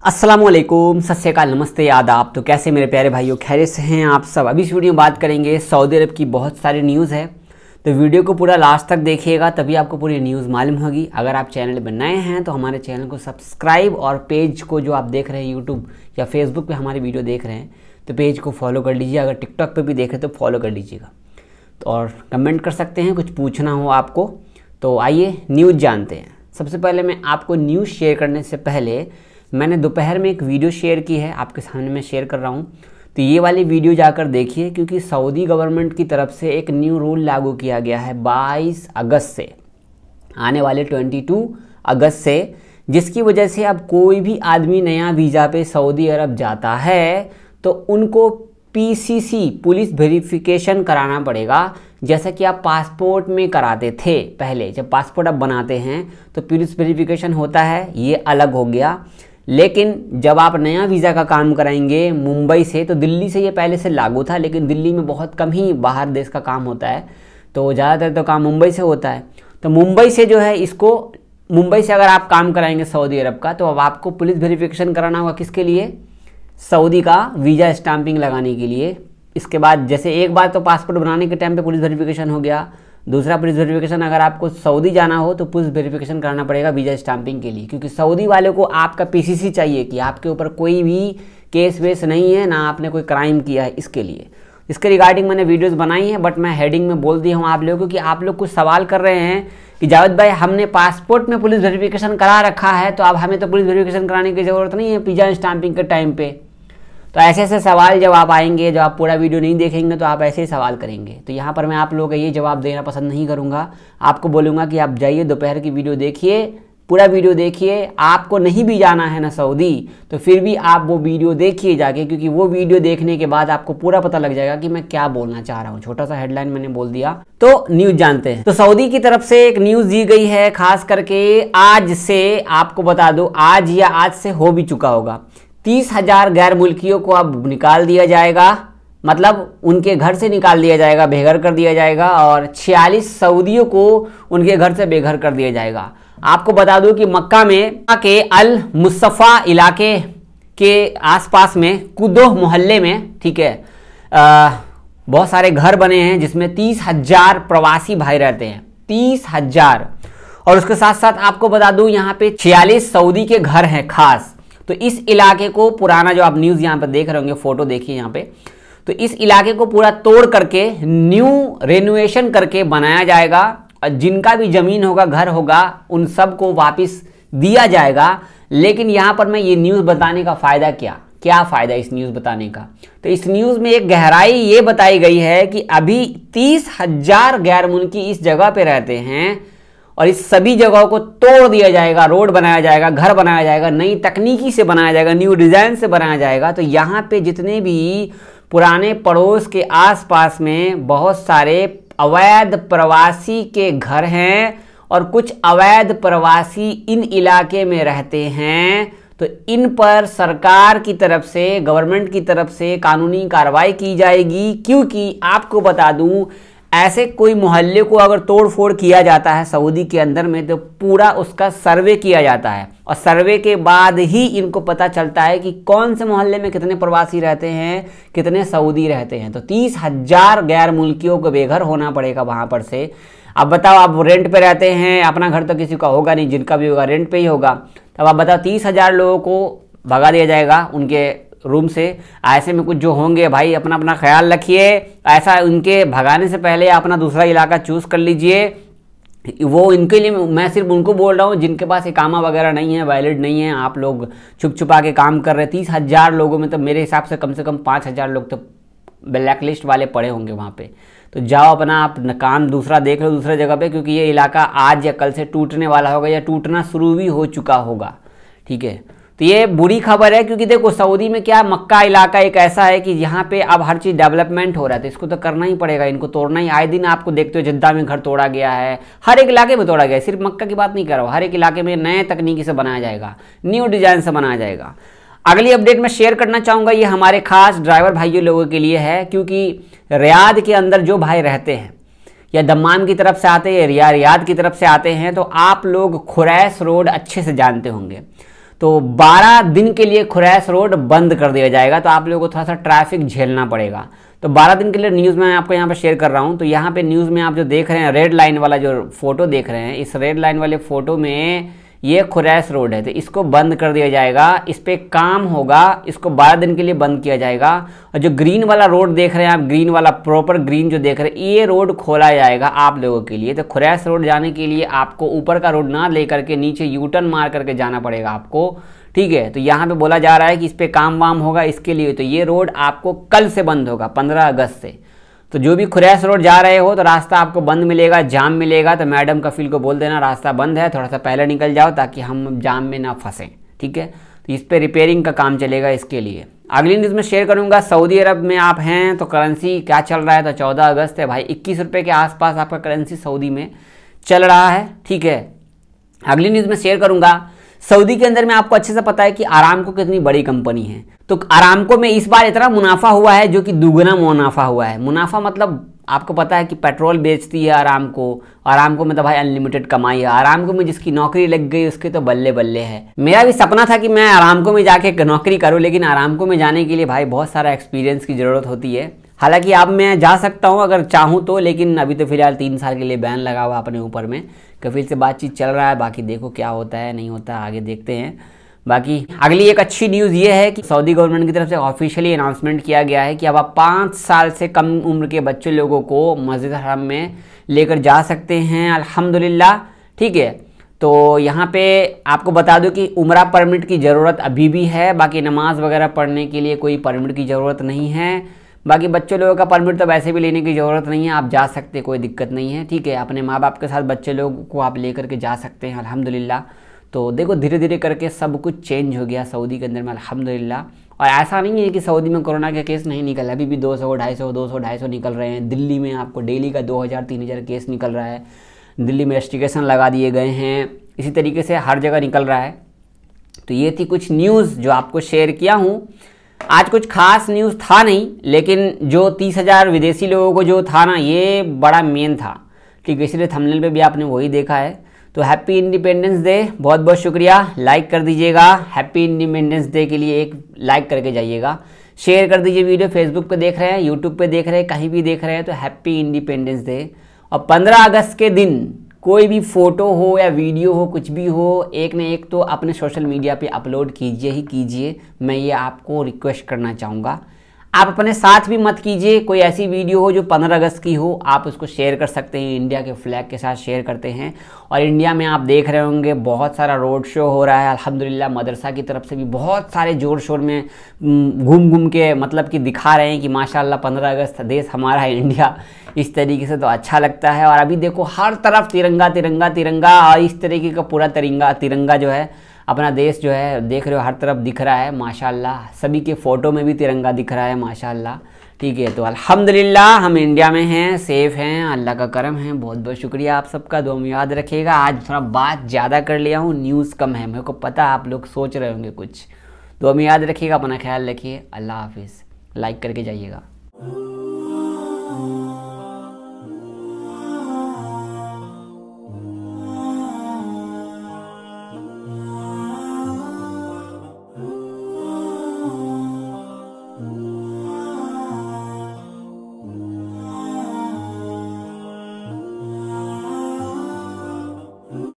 अस्सलामुअलैकुम, सत श्री अकाल, नमस्ते, आदाब। तो कैसे मेरे प्यारे भाइयों, खैरियत से हैं आप सब। अभी इस वीडियो में बात करेंगे सऊदी अरब की बहुत सारी न्यूज़ है, तो वीडियो को पूरा लास्ट तक देखिएगा तभी आपको पूरी न्यूज़ मालूम होगी। अगर आप चैनल पर नए हैं तो हमारे चैनल को सब्सक्राइब और पेज को जो आप देख रहे हैं यूट्यूब या फेसबुक पर हमारी वीडियो देख रहे हैं तो पेज को फॉलो कर लीजिए। अगर टिकटॉक पर भी देख रहे तो फॉलो कर लीजिएगा। तो और कमेंट कर सकते हैं कुछ पूछना हो आपको। तो आइए न्यूज़ जानते हैं। सबसे पहले मैं आपको न्यूज़ शेयर करने से पहले मैंने दोपहर में एक वीडियो शेयर की है, आपके सामने मैं शेयर कर रहा हूँ। तो ये वाली वीडियो जाकर देखिए, क्योंकि सऊदी गवर्नमेंट की तरफ से एक न्यू रूल लागू किया गया है 22 अगस्त से, आने वाले 22 अगस्त से, जिसकी वजह से अब कोई भी आदमी नया वीज़ा पे सऊदी अरब जाता है तो उनको पीसीसी पुलिस वेरिफिकेशन कराना पड़ेगा, जैसा कि आप पासपोर्ट में कराते थे पहले। जब पासपोर्ट आप बनाते हैं तो पुलिस वेरिफिकेशन होता है, ये अलग हो गया। लेकिन जब आप नया वीज़ा का काम कराएंगे मुंबई से, तो दिल्ली से ये पहले से लागू था, लेकिन दिल्ली में बहुत कम ही बाहर देश का काम होता है, तो ज़्यादातर तो काम मुंबई से होता है। तो मुंबई से जो है इसको, मुंबई से अगर आप काम कराएंगे सऊदी अरब का, तो अब आपको पुलिस वेरिफिकेशन कराना होगा। किसके लिए? सऊदी का वीज़ा स्टैंपिंग लगाने के लिए। इसके बाद जैसे एक बार तो पासपोर्ट बनाने के टाइम पे पुलिस वेरिफिकेशन हो गया, दूसरा पुलिस वेरिफिकेशन अगर आपको सऊदी जाना हो तो पुलिस वेरिफिकेशन कराना पड़ेगा वीज़ा स्टैंपिंग के लिए, क्योंकि सऊदी वाले को आपका पीसीसी चाहिए कि आपके ऊपर कोई भी केस वेस नहीं है, ना आपने कोई क्राइम किया है। इसके लिए इसके रिगार्डिंग मैंने वीडियोस बनाई हैं, बट मैं हेडिंग में बोल दिया हूँ आप लोगों को कि आप लोग कुछ सवाल कर रहे हैं कि जावेद भाई हमने पासपोर्ट में पुलिस वेरिफिकेशन करा रखा है, तो अब हमें तो पुलिस वेरिफिकेशन कराने की ज़रूरत नहीं है वीज़ा स्टैंपिंग के टाइम पे। तो ऐसे ऐसे सवाल जब आप आएंगे, जब आप पूरा वीडियो नहीं देखेंगे तो आप ऐसे ही सवाल करेंगे। तो यहाँ पर मैं आप लोगों का ये जवाब देना पसंद नहीं करूँगा। आपको बोलूँगा कि आप जाइए दोपहर की वीडियो देखिए, पूरा वीडियो देखिए। आपको नहीं भी जाना है ना सऊदी, तो फिर भी आप वो वीडियो देखिए जाके, क्योंकि वो वीडियो देखने के बाद आपको पूरा पता लग जाएगा कि मैं क्या बोलना चाह रहा हूँ। छोटा सा हेडलाइन मैंने बोल दिया। तो न्यूज़ जानते हैं। तो सऊदी की तरफ से एक न्यूज़ दी गई है, खास करके आज से, आपको बता दो आज या आज से हो भी चुका होगा, 30,000 गैर मुल्कियों को अब निकाल दिया जाएगा, मतलब उनके घर से निकाल दिया जाएगा, बेघर कर दिया जाएगा, और 46 सऊदियों को उनके घर से बेघर कर दिया जाएगा। आपको बता दूं कि मक्का में के अल मुस्तफ़ा इलाके के आसपास में कुदोह मोहल्ले में, ठीक है, बहुत सारे घर बने हैं जिसमें 30,000 प्रवासी भाई रहते हैं, 30,000। और उसके साथ साथ आपको बता दूं यहाँ पे 46 सऊदी के घर हैं खास। तो इस इलाके को पुराना, जो आप न्यूज़ यहाँ पर देख रहे होंगे, फोटो देखिए यहाँ पे, तो इस इलाके को पूरा तोड़ करके न्यू रेनोवेशन करके बनाया जाएगा, और जिनका भी ज़मीन होगा, घर होगा, उन सब को वापस दिया जाएगा। लेकिन यहाँ पर मैं ये न्यूज़ बताने का फ़ायदा क्या फ़ायदा इस न्यूज़ बताने का? तो इस न्यूज़ में एक गहराई ये बताई गई है कि अभी 30,000 गैर मुल्की इस जगह पे रहते हैं, और इस सभी जगहों को तोड़ दिया जाएगा, रोड बनाया जाएगा, घर बनाया जाएगा, नई तकनीकी से बनाया जाएगा, न्यू डिज़ाइन से बनाया जाएगा। तो यहाँ पे जितने भी पुराने पड़ोस के आसपास में बहुत सारे अवैध प्रवासी के घर हैं, और कुछ अवैध प्रवासी इन इलाके में रहते हैं, तो इन पर सरकार की तरफ से, गवर्नमेंट की तरफ से कानूनी कार्रवाई की जाएगी। क्योंकि आपको बता दूं, ऐसे कोई मोहल्ले को अगर तोड़ फोड़ किया जाता है सऊदी के अंदर में, तो पूरा उसका सर्वे किया जाता है, और सर्वे के बाद ही इनको पता चलता है कि कौन से मोहल्ले में कितने प्रवासी रहते हैं, कितने सऊदी रहते हैं। तो 30,000 गैर मुल्कियों को बेघर होना पड़ेगा वहाँ पर से। अब बताओ, आप रेंट पे रहते हैं, अपना घर तो किसी का होगा नहीं, जिनका भी होगा रेंट पे ही होगा। तब आप बताओ 30,000 लोगों को भगा दिया जाएगा उनके रूम से। ऐसे में कुछ जो होंगे भाई, अपना अपना ख्याल रखिए। ऐसा उनके भगाने से पहले अपना दूसरा इलाका चूज़ कर लीजिए। वो इनके लिए, मैं सिर्फ उनको बोल रहा हूँ जिनके पास इकामा वगैरह नहीं है, वैलिड नहीं है। आप लोग छुप छुपा के काम कर रहे हैं। 30,000 लोगों में तो मेरे हिसाब से कम 5,000 लोग तो ब्लैक लिस्ट वाले पड़े होंगे वहाँ पे। तो जाओ अपना आप काम दूसरा देख लो, दूसरे जगह पे, क्योंकि ये इलाका आज या कल से टूटने वाला होगा, या टूटना शुरू भी हो चुका होगा। ठीक है, तो ये बुरी खबर है, क्योंकि देखो सऊदी में क्या, मक्का इलाका एक ऐसा है कि यहाँ पे अब हर चीज़ डेवलपमेंट हो रहा है, तो इसको तो करना ही पड़ेगा, इनको तोड़ना ही। आए दिन आपको देखते हो जिद्दा में घर तोड़ा गया है, हर एक इलाके में तोड़ा गया है, सिर्फ मक्का की बात नहीं कर रहा हूँ। हर एक इलाके में नए तकनीकी से बनाया जाएगा, न्यू डिज़ाइन से बनाया जाएगा। अगली अपडेट मैं शेयर करना चाहूँगा, ये हमारे खास ड्राइवर भाइयों लोगों के लिए है, क्योंकि रियाद के अंदर जो भाई रहते हैं, या दम्माम की तरफ से आते हैं, या रियाद की तरफ से आते हैं, तो आप लोग खुरैस रोड अच्छे से जानते होंगे। तो 12 दिन के लिए खुरैस रोड बंद कर दिया जाएगा। तो आप लोगों को थोड़ा सा ट्रैफिक झेलना पड़ेगा। तो 12 दिन के लिए न्यूज़ मैं आपको यहाँ पर शेयर कर रहा हूँ। तो यहाँ पे न्यूज़ में आप जो देख रहे हैं, रेड लाइन वाला जो फोटो देख रहे हैं, इस रेड लाइन वाले फोटो में ये खुरैस रोड है। तो इसको बंद कर दिया जाएगा, इस पर काम होगा, इसको 12 दिन के लिए बंद किया जाएगा। और जो ग्रीन वाला रोड देख रहे हैं आप, ग्रीन वाला प्रॉपर ग्रीन जो देख रहे हैं, ये रोड खोला जाएगा आप लोगों के लिए। तो खुरैस रोड जाने के लिए आपको ऊपर का रोड ना लेकर के नीचे यूटर्न मार करके जाना पड़ेगा आपको, ठीक है। तो यहाँ पे बोला जा रहा है कि इस पर काम वाम होगा इसके लिए। तो ये रोड आपको कल से बंद होगा, 15 अगस्त से। तो जो भी खुरैस रोड जा रहे हो तो रास्ता आपको बंद मिलेगा, जाम मिलेगा। तो मैडम कफिल को बोल देना रास्ता बंद है, थोड़ा सा पहले निकल जाओ ताकि हम जाम में ना फंसें, ठीक है। तो इस पे रिपेयरिंग का काम चलेगा इसके लिए। अगली न्यूज़ में शेयर करूंगा, सऊदी अरब में आप हैं तो करेंसी क्या चल रहा है। तो 14 अगस्त है भाई, 21 रुपये के आसपास आपका करेंसी सऊदी में चल रहा है, ठीक है। अगली न्यूज़ में शेयर करूंगा, सऊदी के अंदर में आपको अच्छे से पता है कि आरामको कितनी बड़ी कंपनी है। तो आरामको में इस बार इतना मुनाफा हुआ है जो कि दुगना मुनाफा हुआ है। मुनाफा मतलब आपको पता है कि पेट्रोल बेचती है आरामको में तो भाई अनलिमिटेड कमाई है। आरामको में जिसकी नौकरी लग गई उसके तो बल्ले बल्ले है। मेरा भी सपना था कि मैं आरामको में जाके नौकरी करूं, लेकिन आरामको में जाने के लिए भाई बहुत सारा एक्सपीरियंस की ज़रूरत होती है। हालांकि अब मैं जा सकता हूं अगर चाहूं तो, लेकिन अभी तो फिलहाल 3 साल के लिए बैन लगा हुआ अपने ऊपर में। कफिल से बातचीत चल रहा है, बाकी देखो क्या होता है नहीं होता, आगे देखते हैं। बाकी अगली एक अच्छी न्यूज़ ये है कि सऊदी गवर्नमेंट की तरफ से ऑफिशियली अनाउंसमेंट किया गया है कि अब आप 5 साल से कम उम्र के बच्चे लोगों को मस्जिद हरम में लेकर जा सकते हैं, अल्हम्दुलिल्लाह, ठीक है। तो यहाँ पे आपको बता दूं कि उम्रा परमिट की ज़रूरत अभी भी है, बाकी नमाज वगैरह पढ़ने के लिए कोई परमिट की ज़रूरत नहीं है। बाकी बच्चे लोगों का परमिट तो वैसे भी लेने की ज़रूरत नहीं है, आप जा सकते, कोई दिक्कत नहीं है, ठीक है। अपने माँ बाप के साथ बच्चे लोगों को आप लेकर के जा सकते हैं, अल्हम्दुलिल्लाह। तो देखो धीरे धीरे करके सब कुछ चेंज हो गया सऊदी के अंदर में, अल्हम्दुलिल्लाह। और ऐसा नहीं है कि सऊदी में कोरोना के केस नहीं निकल, अभी भी 200, 250 निकल रहे हैं। दिल्ली में आपको डेली का 2000-3000 केस निकल रहा है। दिल्ली में रेस्ट्रिक्शन लगा दिए गए हैं, इसी तरीके से हर जगह निकल रहा है। तो ये थी कुछ न्यूज़ जो आपको शेयर किया हूँ। आज कुछ खास न्यूज़ था नहीं, लेकिन जो 30,000 विदेशी लोगों को जो था ना, ये बड़ा मेन था, ठीक है। इसलिए थंबनेल पे भी आपने वही देखा है। तो हैप्पी इंडिपेंडेंस डे, बहुत बहुत शुक्रिया। लाइक कर दीजिएगा, हैप्पी इंडिपेंडेंस डे के लिए एक लाइक करके जाइएगा। शेयर कर दीजिए वीडियो, फेसबुक पे देख रहे हैं, यूट्यूब पे देख रहे हैं, कहीं भी देख रहे हैं तो हैप्पी इंडिपेंडेंस डे। और 15 अगस्त के दिन कोई भी फ़ोटो हो या वीडियो हो, कुछ भी हो, एक न एक तो अपने सोशल मीडिया पे अपलोड कीजिए ही कीजिए। मैं ये आपको रिक्वेस्ट करना चाहूँगा। आप अपने साथ भी मत कीजिए, कोई ऐसी वीडियो हो जो 15 अगस्त की हो, आप उसको शेयर कर सकते हैं, इंडिया के फ्लैग के साथ शेयर करते हैं। और इंडिया में आप देख रहे होंगे बहुत सारा रोड शो हो रहा है, अल्हम्दुलिल्लाह। मदरसा की तरफ से भी बहुत सारे जोर शोर में घूम घूम के मतलब कि दिखा रहे हैं कि माशाल्लाह 15 अगस्त देश हमारा है इंडिया, इस तरीके से तो अच्छा लगता है। और अभी देखो हर तरफ तिरंगा तिरंगा तिरंगा, और इस तरीके का पूरा तिरंगा जो है अपना देश जो है देख रहे हो हर तरफ दिख रहा है माशाल्लाह। सभी के फ़ोटो में भी तिरंगा दिख रहा है माशाल्लाह, ठीक है। तो अल्हम्दुलिल्लाह हम इंडिया में हैं, सेफ़ हैं, अल्लाह का करम है। बहुत बहुत शुक्रिया आप सबका, दुआ में याद रखिएगा। आज थोड़ा बात ज़्यादा कर लिया हूँ, न्यूज़ कम है, मेरे को पता है आप लोग सोच रहे होंगे कुछ। दुआ में याद रखिएगा, अपना ख्याल रखिए। अल्लाह हाफिज़। लाइक करके जाइएगा।